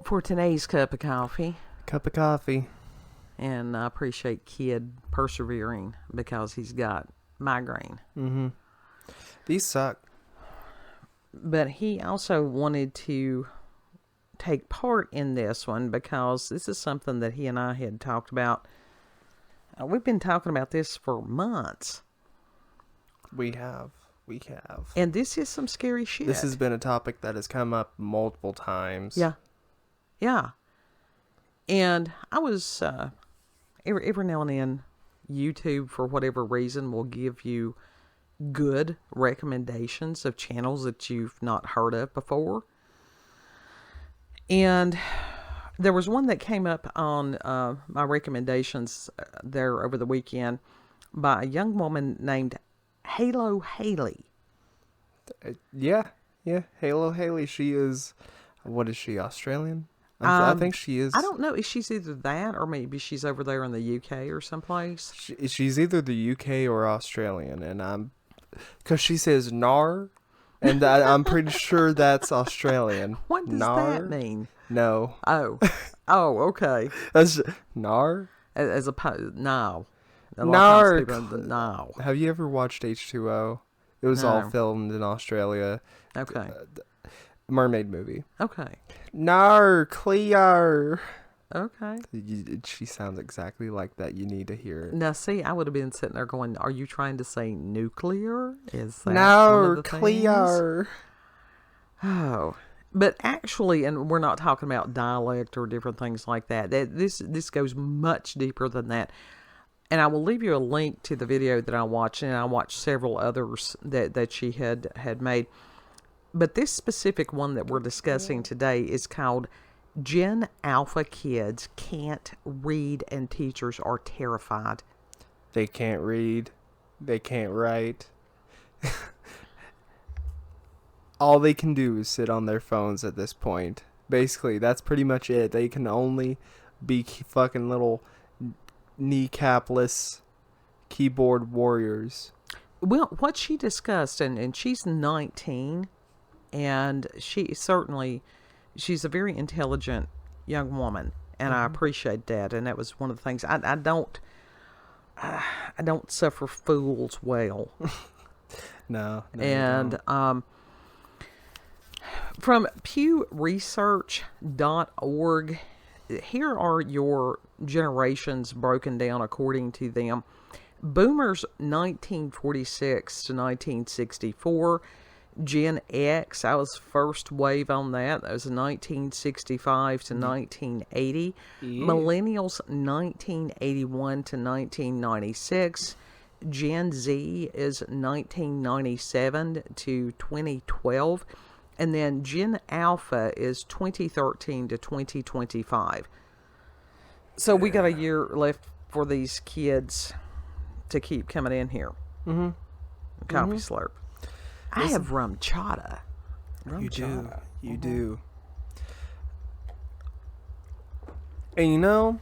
for today's cup of coffee. Cup of coffee. And I appreciate Kid persevering because he's got migraine. Mm-hmm. These suck. But he also wanted to take part in this one because this is something that he and I had talked about. We've been talking about this for months. We have. And this is some scary shit. This has been a topic that has come up multiple times. Yeah. And I was, every now and then, YouTube, for whatever reason, will give you good recommendations of channels that you've not heard of before. And there was one that came up on my recommendations there over the weekend by a young woman named Haylo Hayley. Yeah. Haylo Hayley. She is, what is she, Australian? I think she is. I don't know. She's either that or maybe she's over there in the UK or someplace. She's either the UK or Australian, and because she says "nar," and I'm pretty sure that's Australian. What does that mean? No. Oh, okay. That's nar. As opposed, no. No. Have you ever watched H2O? It was all filmed in Australia. Okay. Mermaid movie. Okay. Nar, clear. Okay. She sounds exactly like that. You need to hear it. Now, see, I would have been sitting there going, "Are you trying to say nuclear? Is that no clear?" Oh, but actually, and we're not talking about dialect or different things like that. This goes much deeper than that. And I will leave you a link to the video that I watched, and I watched several others that she had made. But this specific one that we're discussing today is called Gen Alpha Kids Can't Read and Teachers Are Terrified. They can't read. They can't write. All they can do is sit on their phones at this point. Basically, that's pretty much it. They can only be fucking little kneecapless keyboard warriors. Well, what she discussed, and she's 19, and she's a very intelligent young woman, and I appreciate that. And that was one of the things I don't suffer fools well. No. And from pewresearch.org, here are your generations broken down according to them. Boomers 1946 to 1964. Gen X, I was first wave on that. That was 1965 to 1980. Yeah. Millennials 1981 to 1996. Gen Z is 1997 to 2012. And then Gen Alpha is 2013 to 2025. So we got a year left for these kids to keep coming in here. Mm-hmm. Coffee slurp. I have rum chata. You do. And you know,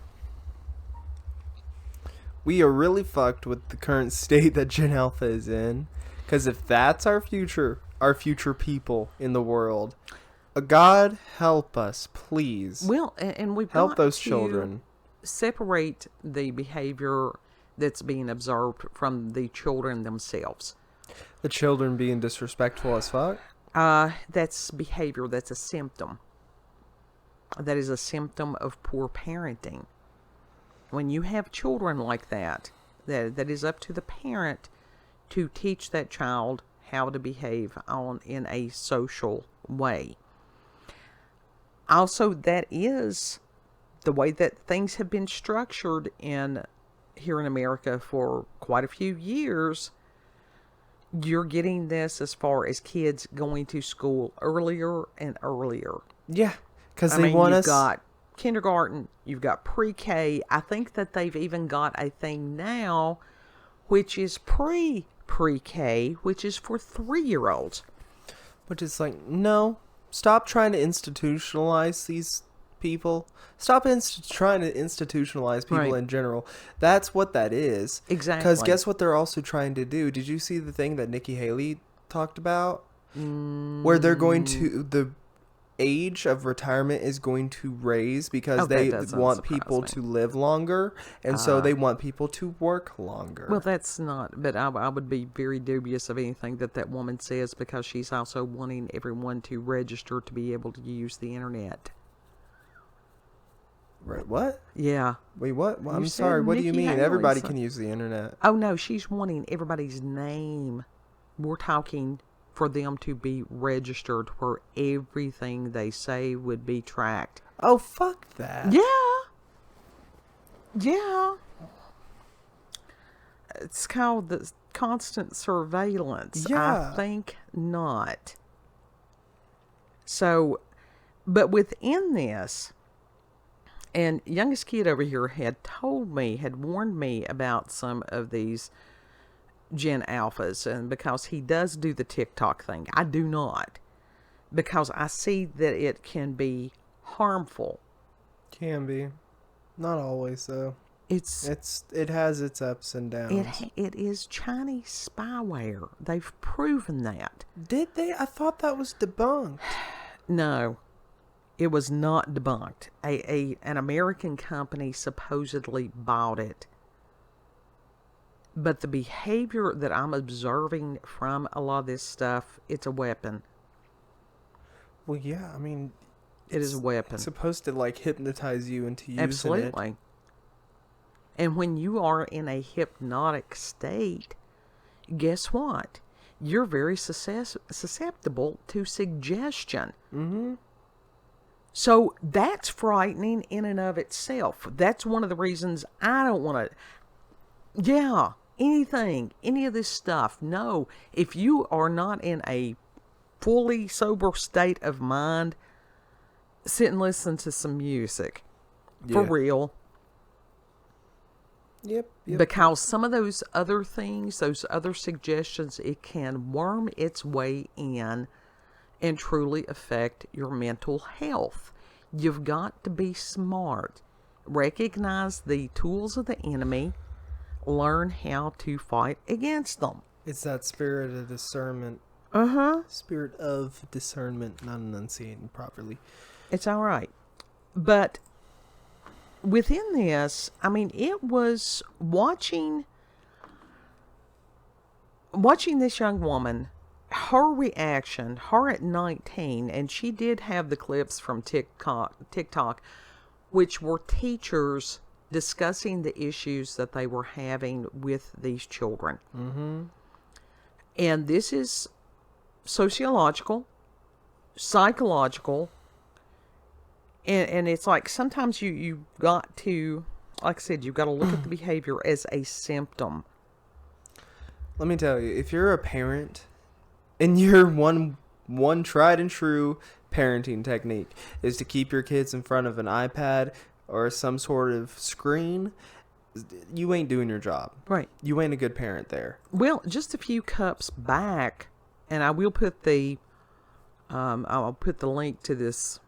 we are really fucked with the current state that Gen Alpha is in. Because if that's our future people in the world, God help us, please. Well, and we've help got those to children. Separate the behavior that's being observed from the children themselves. The children being disrespectful as fuck? That's behavior. That's a symptom. That is a symptom of poor parenting. When you have children like that is up to the parent to teach that child how to behave in a social way. Also, that is the way that things have been structured here in America for quite a few years. You're getting this as far as kids going to school earlier and earlier. Yeah, because they want us. You've got kindergarten, you've got pre-K. I think that they've even got a thing now, which is pre-K, which is for 3-year-olds. Which is like, no, stop trying to institutionalize these people. Stop trying to institutionalize people in general. That's what that is. Exactly. Because guess what they're also trying to do? Did you see the thing that Nikki Haley talked about? Where they're going to age of retirement is going to raise because Oh, that they doesn't want surprise people me. to live longer, and so they want people to work longer. Well, that's not, but I would be very dubious of anything that woman says, because she's also wanting everyone to register to be able to use the internet. Right, what? Yeah. Wait, what? Well, I'm said sorry, what do you Nikki mean? Haley, Everybody so- can use the internet. Oh, no, she's wanting everybody's name. We're talking for them to be registered where everything they say would be tracked. Oh, fuck that. Yeah. Yeah. It's called the constant surveillance. Yeah. I think not. So, but within this, and youngest kid over here had warned me about some of these Gen Alphas, and because he does do the TikTok thing, I do not, because I see that it can be harmful. Can be. Not always, though. It has its ups and downs. It is Chinese spyware. They've proven that. Did they? I thought that was debunked. No, it was not debunked. An American company supposedly bought it. But the behavior that I'm observing from a lot of this stuff, it's a weapon. Well, yeah, I mean, It is a weapon. it's supposed to, like, hypnotize you into using it. Absolutely. And when you are in a hypnotic state, guess what? You're very susceptible to suggestion. Mm-hmm. So that's frightening in and of itself. That's one of the reasons I don't want to... Yeah, any of this stuff. No, if you are not in a fully sober state of mind, sit and listen to some music. For Yeah. real. Yep. Because some of those other things, those other suggestions, it can worm its way in and truly affect your mental health. You've got to be smart. Recognize the tools of the enemy. Learn how to fight against them. It's that spirit of discernment. Spirit of discernment, not enunciating properly. It's all right. But within this, I mean, it was watching this young woman, her reaction, her at 19, and she did have the clips from TikTok, which were teachers discussing the issues that they were having with these children. Mm-hmm. And this is sociological, psychological, and it's like sometimes you've got to, like I said, you've got to look at the behavior as a symptom. Let me tell you, if you're a parent and your one tried and true parenting technique is to keep your kids in front of an iPad or some sort of screen, you ain't doing your job. Right. You ain't a good parent there. Well, just a few cups back, and I will put I'll put the link to this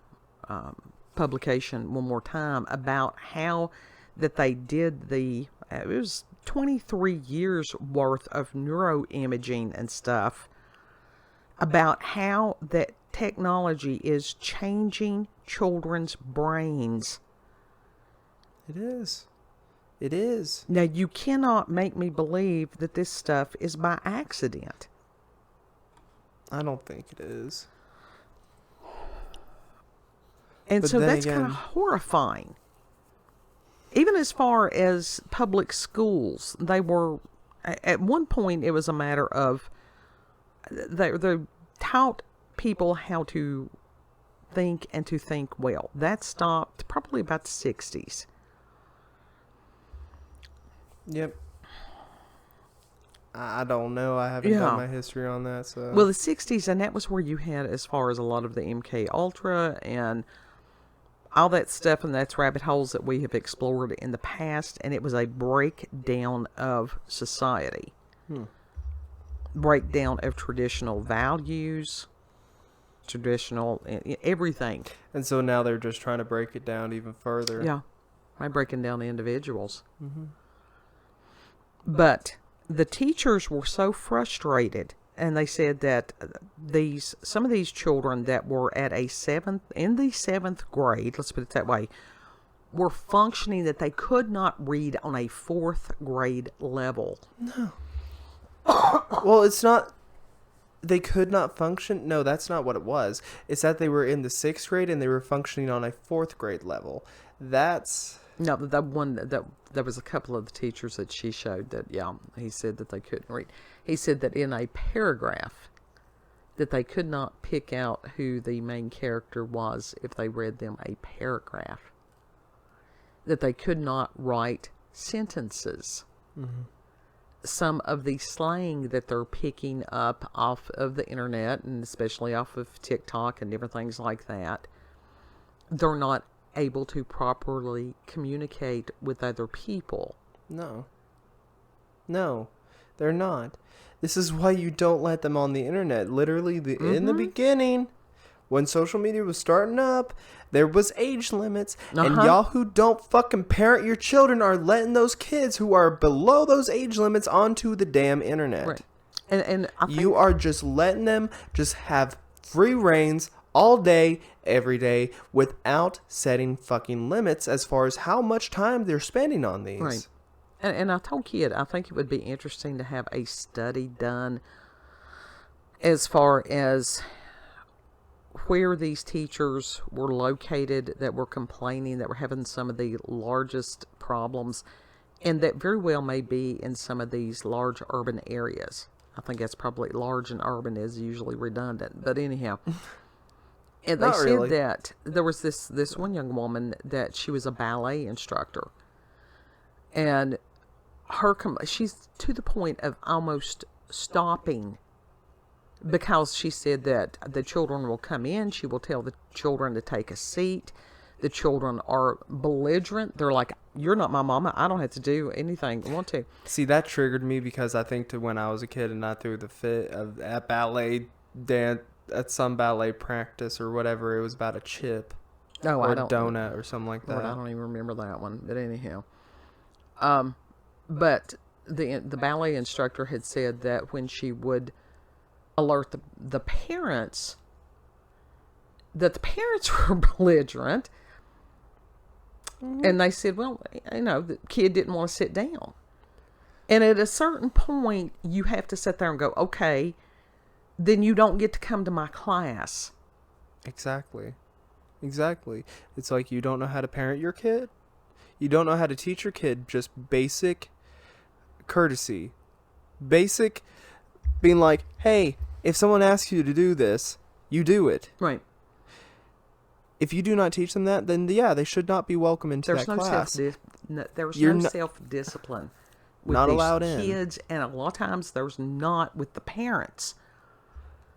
publication one more time about how that they did it was 23 years worth of neuroimaging and stuff about how that technology is changing children's brains. It is. It is. Now, you cannot make me believe that this stuff is by accident. I don't think it is. And But so then that's again- kind of horrifying. Even as far as public schools, they were, at one point, it was a matter of, they taught people how to think and to think well. That stopped probably about the 60s. Yep. I don't know. I haven't done my history on that. So. Well, the 60s, and that was where you had as far as a lot of the MK Ultra and all that stuff, and that's rabbit holes that we have explored in the past, and it was a breakdown of society. Breakdown of traditional values, traditional everything. And so now they're just trying to break it down even further. Yeah, by breaking down the individuals. But the teachers were so frustrated and they said that some of these children that were in the seventh grade, let's put it that way, were functioning that they could not read on a fourth grade level. No. Well, it's not. They could not function. No, that's not what it was. It's that they were in the sixth grade and they were functioning on a fourth grade level. That's. No, there was a couple of the teachers that she showed that, yeah, he said that they couldn't read. He said that in a paragraph that they could not pick out who the main character was if they read them a paragraph. That they could not write sentences. Mm-hmm. Some of the slang that they're picking up off of the internet, and especially off of TikTok and different things like that, they're not able to properly communicate with other people. No, they're not. This is why you don't let them on the internet. Literally, in the beginning, when social media was starting up, there was age limits, and y'all who don't fucking parent your children are letting those kids who are below those age limits onto the damn internet. Right. And I think you are just letting them just have free reins all day, every day, without setting fucking limits as far as how much time they're spending on these. Right. And I told Kid, I think it would be interesting to have a study done as far as where these teachers were located that were complaining, that were having some of the largest problems, and that very well may be in some of these large urban areas. I think that's probably large and urban is usually redundant, but anyhow. And they said that there was this one young woman that she was a ballet instructor, and she's to the point of almost stopping, because she said that the children will come in, she will tell the children to take a seat. The children are belligerent. They're like, "You're not my mama. I don't have to do anything I want to." See, that triggered me because I think to when I was a kid and I threw the fit at ballet dance, at some ballet practice or whatever, it was about a chip or a donut or something like that. Lord, I don't even remember that one. But anyhow, but the ballet instructor had said that when she would alert the parents, that the parents were belligerent, and they said, well, the kid didn't want to sit down. And at a certain point, you have to sit there and go, okay, then you don't get to come to my class. Exactly. It's like you don't know how to parent your kid. You don't know how to teach your kid just basic courtesy. Basic being like, hey, if someone asks you to do this, you do it. Right. If you do not teach them that, then yeah, they should not be welcome into that class. There's no self-discipline with not these allowed kids, and a lot of times there's not with the parents.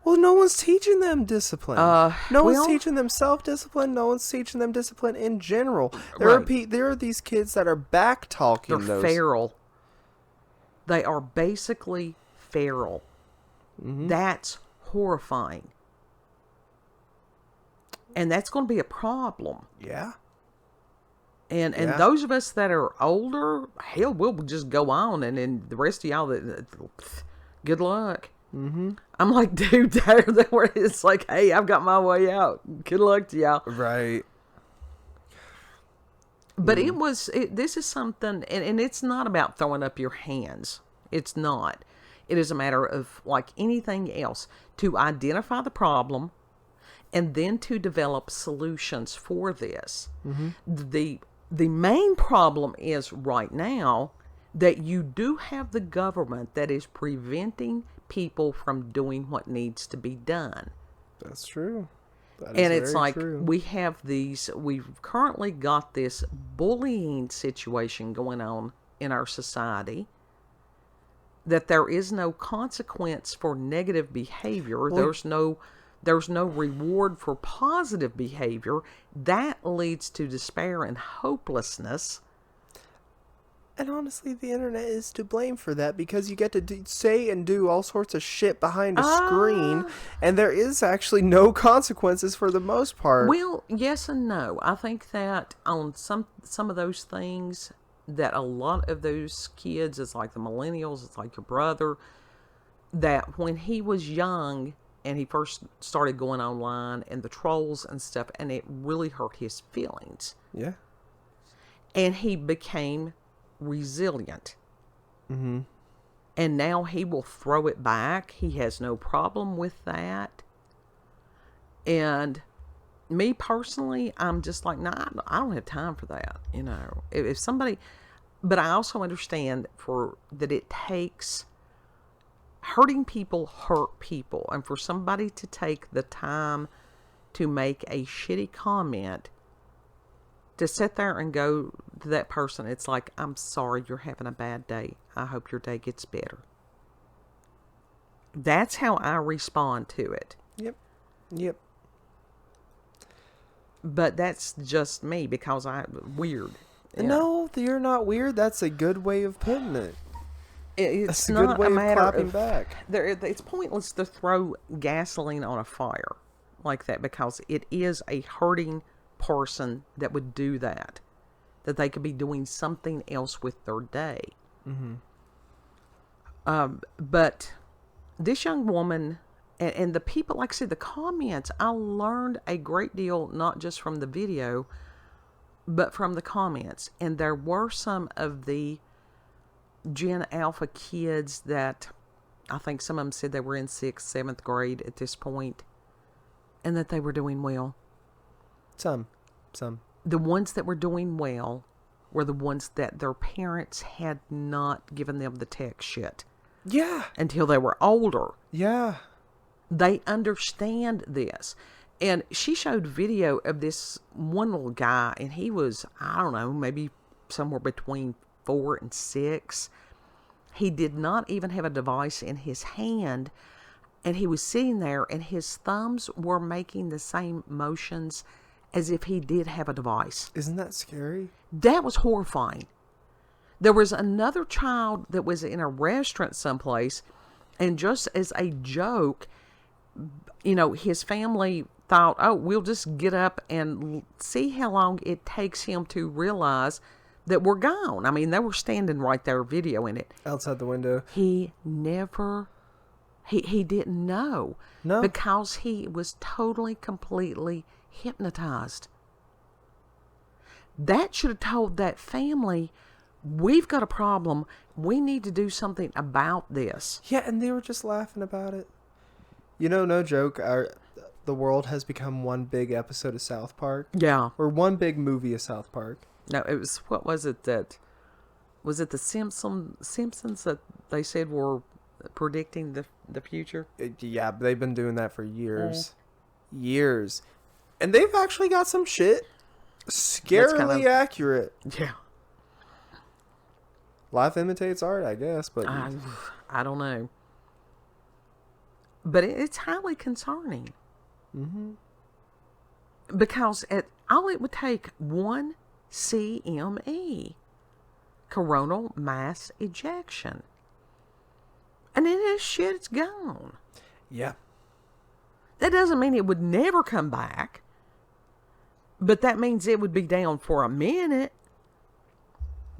Well, no one's teaching them discipline. No one's teaching them self-discipline. No one's teaching them discipline in general. There are these kids that are back-talking. They're feral. They are basically feral. Mm-hmm. That's horrifying. And that's going to be a problem. Yeah. And those of us that are older, hell, we'll just go on. And then the rest of y'all, good luck. Mm-hmm. I'm like, dude, it's like, hey, I've got my way out. Good luck to y'all. Right. But this is something, and it's not about throwing up your hands. It's not. It is a matter of, like anything else, to identify the problem and then to develop solutions for this. Mm-hmm. The main problem is right now that you do have the government that is preventing people from doing what needs to be done. That's true. And it's like we've currently got this bullying situation going on in our society, that there is no consequence for negative behavior. Well, there's no reward for positive behavior. That leads to despair and hopelessness. And honestly, the internet is to blame for that, because you get to say and do all sorts of shit behind a screen, and there is actually no consequences for the most part. Well, yes and no. I think that on some of those things, that a lot of those kids, it's like the millennials, it's like your brother, that when he was young and he first started going online and the trolls and stuff, and it really hurt his feelings. Yeah. And he became resilient. Mm-hmm. And now he will throw it back. He has no problem with that. And me personally, I'm just like, nah, I don't have time for that. You know, if somebody, but I also understand that it takes, hurting people hurt people. And for somebody to take the time to make a shitty comment, to sit there and go to that person, it's like, I'm sorry you're having a bad day. I hope your day gets better. That's how I respond to it. Yep. But that's just me because weird. Yeah. No, you're not weird. That's a good way of putting it. It's That's a not good way a of matter clapping of back. It's pointless to throw gasoline on a fire like that because it is a hurting person that would do that. That they could be doing something else with their day. Mm-hmm. But this young woman and the people, like I said, the comments, I learned a great deal, not just from the video, but from the comments. And there were some of the Gen Alpha kids that I think some of them said they were in 6th, 7th grade at this point, and that they were doing well. Some. The ones that were doing well were the ones that their parents had not given them the tech shit. Yeah. Until they were older. Yeah. They understand this. And she showed video of this one little guy, and he was, I don't know, maybe somewhere between 4 and 6. He did not even have a device in his hand, and he was sitting there, and his thumbs were making the same motions as if he did have a device. Isn't that scary? That was horrifying. There was another child that was in a restaurant someplace, and just as a joke, you know, his family thought, oh, we'll just get up and see how long it takes him to realize that we're gone. I mean, they were standing right there videoing it. Outside the window. He never, he didn't know. No. Because he was totally, completely hypnotized. That should have told that family, we've got a problem. We need to do something about this. Yeah, and they were just laughing about it. You know, no joke, the world has become one big episode of South Park. Yeah. Or one big movie of South Park. No, it was, what was it was it the Simpsons that they said were predicting the future? Yeah, they've been doing that for years. Years. And they've actually got some shit scarily accurate. Yeah. Life imitates art, I guess, but I don't know. But it's highly concerning. Mm-hmm. Because all it would take one CME, coronal mass ejection, and then this shit's gone. Yeah. That doesn't mean it would never come back, but that means it would be down for a minute.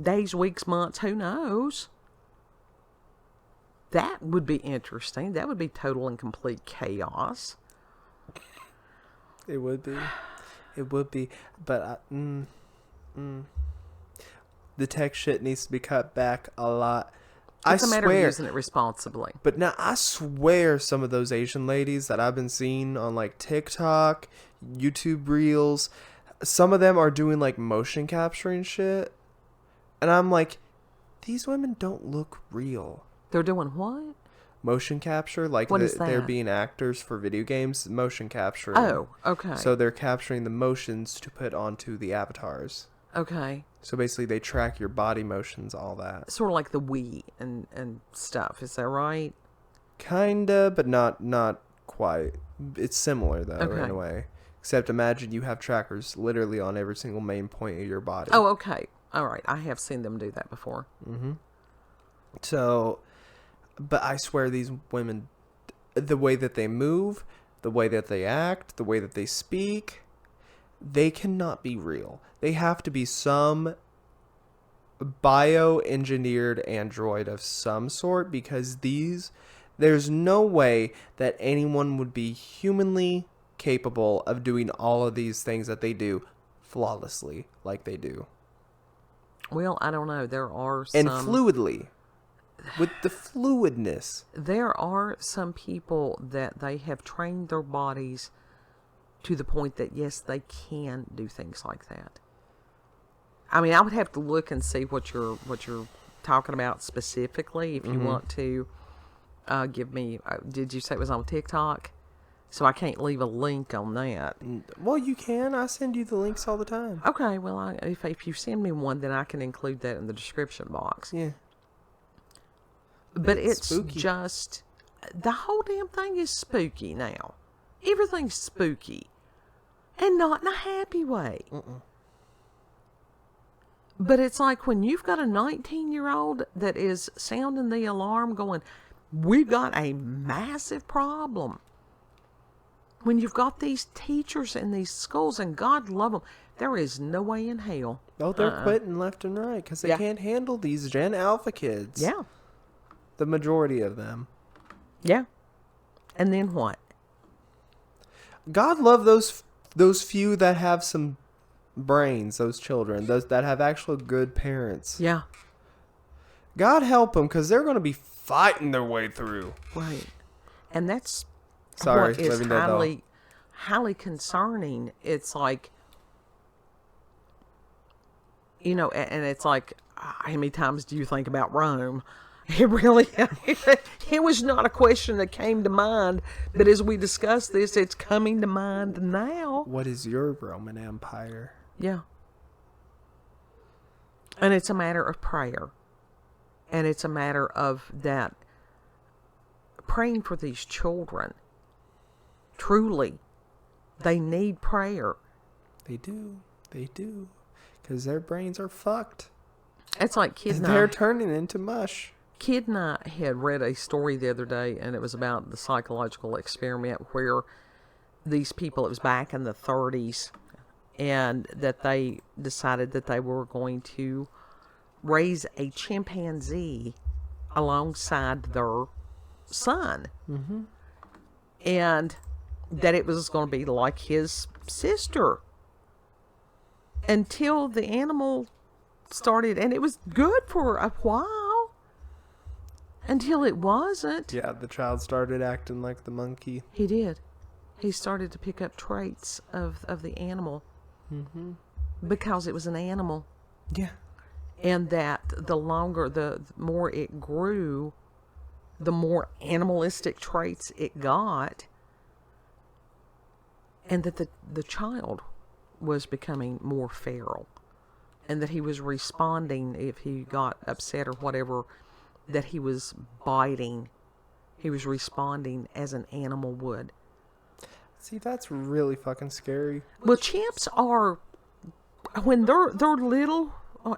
Days, weeks, months, who knows? That would be interesting. That would be total and complete chaos. It would be. It would be. But the tech shit needs to be cut back a lot. It's a matter of using it responsibly. But now I swear some of those Asian ladies that I've been seeing on like TikTok, YouTube Reels, some of them are doing like motion capturing shit. And I'm like, these women don't look real. They're doing what? Motion capture, like what is that? They're being actors for video games. Motion capture. Oh, okay. So they're capturing the motions to put onto the avatars. Okay. So basically, they track your body motions, all that. Sort of like the Wii and stuff. Is that right? Kinda, but not quite. It's similar though, Okay. in a way. Except imagine you have trackers literally on every single main point of your body. Oh, okay. All right. I have seen them do that before. Mm-hmm. So, but I swear these women, the way that they move, the way that they act, the way that they speak, they cannot be real. They have to be some bioengineered android of some sort, because these There's no way that anyone would be humanly capable of doing all of these things that they do flawlessly like they do. Well, I don't know. There are some... And fluidly. With the fluidness. There are some people that they have trained their bodies to the point that, yes, they can do things like that. I mean, I would have to look and see what you're talking about specifically. If you want to give me... did you say it was on TikTok? So I can't leave a link on that. Well, you can. I send you the links all the time. Okay, well, if you send me one, then I can include that in the description box. Yeah. But it's spooky. just... The whole damn thing is spooky now. Everything's spooky. And not in a happy way. But it's like when you've got a 19-year-old that is sounding the alarm going, we've got a massive problem. When you've got these teachers in these schools, and God love them, there is no way in hell. Oh, they're quitting left and right because they can't handle these Gen Alpha kids. Yeah. The majority of them. Yeah. And then what? God love those few that have some brains, those children, those that have actual good parents. Yeah. God help them because they're going to be fighting their way through. Right. And that's Sorry, what is living that doll. highly concerning. It's like, you know, and it's like, how many times do you think about Rome? It really, it was not a question that came to mind, but as we discuss this, it's coming to mind now. What is your Roman Empire? Yeah. And it's a matter of prayer. And it's a matter of that praying for these children. Truly, they need prayer. They do. They do. Because their brains are fucked. It's like They're turning into mush. Kid and I had read a story the other day, and it was about the psychological experiment where these people, it was back in the 30s, and that they decided that they were going to raise a chimpanzee alongside their son. Mm-hmm. And that it was going to be like his sister. Until the animal started, and it was good for a while. Until it wasn't. Yeah, the child started acting like the monkey. He did. He started to pick up traits of the animal. Mm-hmm. Because it was an animal. Yeah. And that the more it grew, the more animalistic traits it got. And that the child was becoming more feral. And that he was responding if he got upset or whatever, that he was biting. He was responding as an animal would. See, that's really fucking scary. Well, chimps are, when they're little,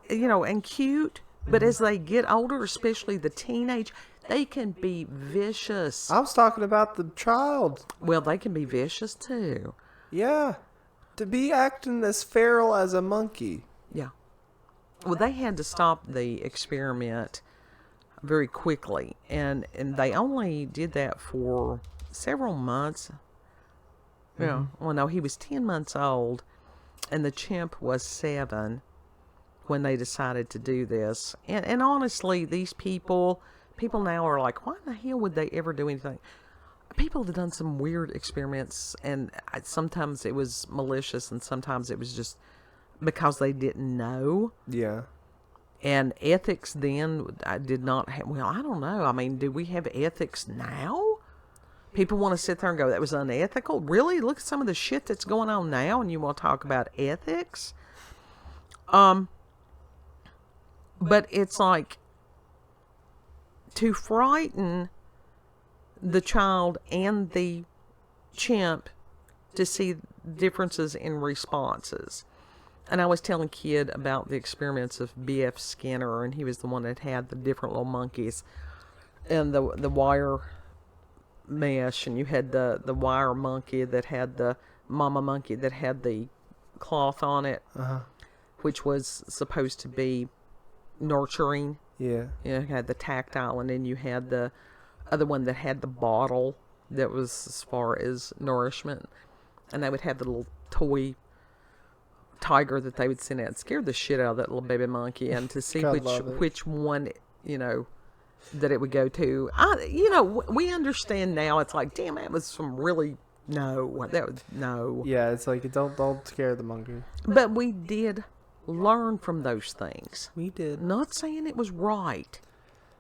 you know, and cute, but as they get older, especially the teenage, they can be vicious. I was talking about the child. Well, they can be vicious too. Yeah. To be acting as feral as a monkey. Yeah. Well, they had to stop the experiment very quickly, and they only did that for several months. Yeah. Mm-hmm. Well, no, he was 10 months old, and the chimp was 7 when they decided to do this. And honestly, these people now are like, why in the hell would they ever do anything? People have done some weird experiments, and sometimes it was malicious, and sometimes it was just because they didn't know. Yeah. And ethics then did not have, well, I don't know. I mean, do we have ethics now? People want to sit there and go, that was unethical? Really? Look at some of the shit that's going on now, and you want to talk about ethics? But it's like, to frighten the child and the chimp to see differences in responses. And I was telling Kid about the experiments of B.F. Skinner, and he was the one that had the different little monkeys and the wire mesh, and you had the wire monkey that had the mama monkey that had the cloth on it, which was supposed to be nurturing. Yeah. You had the tactile, and then you had the other one that had the bottle that was as far as nourishment. And they would have the little toy tiger that they would send out. It scared the shit out of that little baby monkey. And to see which one, that it would go to. We understand now. It's like, damn, that was some really... No, that was... No. Yeah, it's like, don't scare the monkey. But we did learn from those things. We did. Not saying it was right.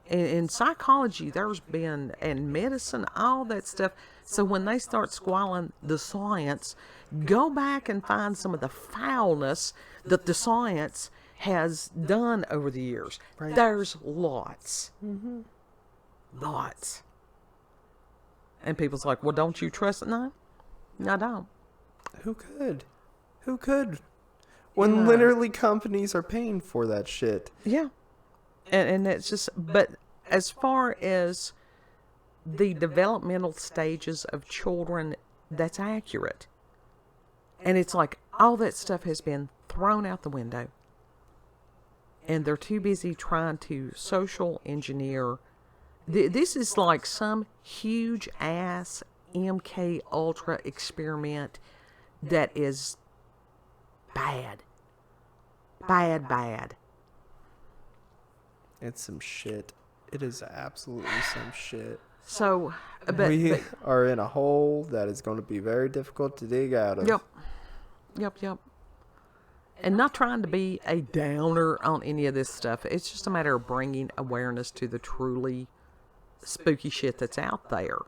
In psychology, there's been, and medicine, all that stuff. So when they start squalling the science, go back and find some of the foulness that the science has done over the years. Right. There's lots. Mm-hmm. Lots. And people's like, well, don't you trust it? No, I don't. Who could? When literally companies are paying for that shit. Yeah. And it's just, but as far as the developmental stages of children, that's accurate. And it's like all that stuff has been thrown out the window. And they're too busy trying to social engineer. This is like some huge ass MK Ultra experiment that is bad. Bad. It's some shit. It is absolutely some shit. So, we are in a hole that is going to be very difficult to dig out of. Yep. And not trying to be a downer on any of this stuff. It's just a matter of bringing awareness to the truly spooky shit that's out there.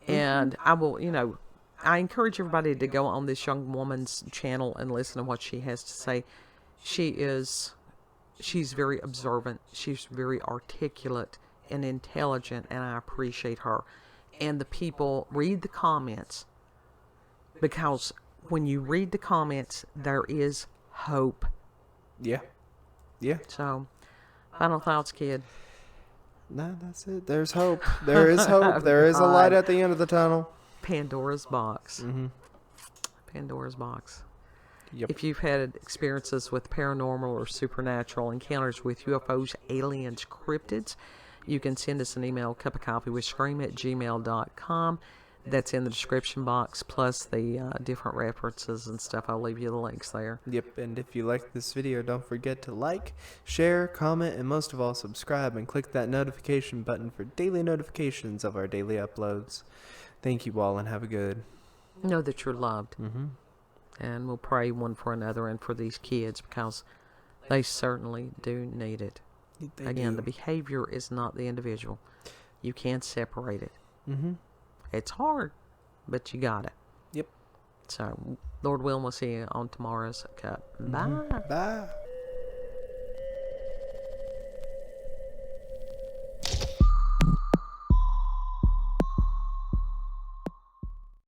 And I will, I encourage everybody to go on this young woman's channel and listen to what she has to say. She's very observant. She's very articulate and intelligent, and I appreciate her. And the people, read the comments, because when you read the comments, there is hope. Yeah. So, final thoughts, kid. No, that's it. There's hope. There is hope. There is a light at the end of the tunnel. Pandora's box. Mm-hmm. Pandora's box. Yep. If you've had experiences with paranormal or supernatural encounters with UFOs, aliens, cryptids, you can send us an email, cupofcoffeewithscream@gmail.com. That's in the description box, plus the different references and stuff. I'll leave you the links there. Yep, and if you like this video, don't forget to like, share, comment, and most of all, subscribe and click that notification button for daily notifications of our daily uploads. Thank you all, and have a good... Know that you're loved. Mm-hmm. And we'll pray one for another and for these kids, because they certainly do need it. Again, the behavior is not the individual. You can't separate it. Mm-hmm. It's hard, but you got it. Yep. So, Lord willing, we'll see you on tomorrow's Cup. Bye. Mm-hmm. Bye.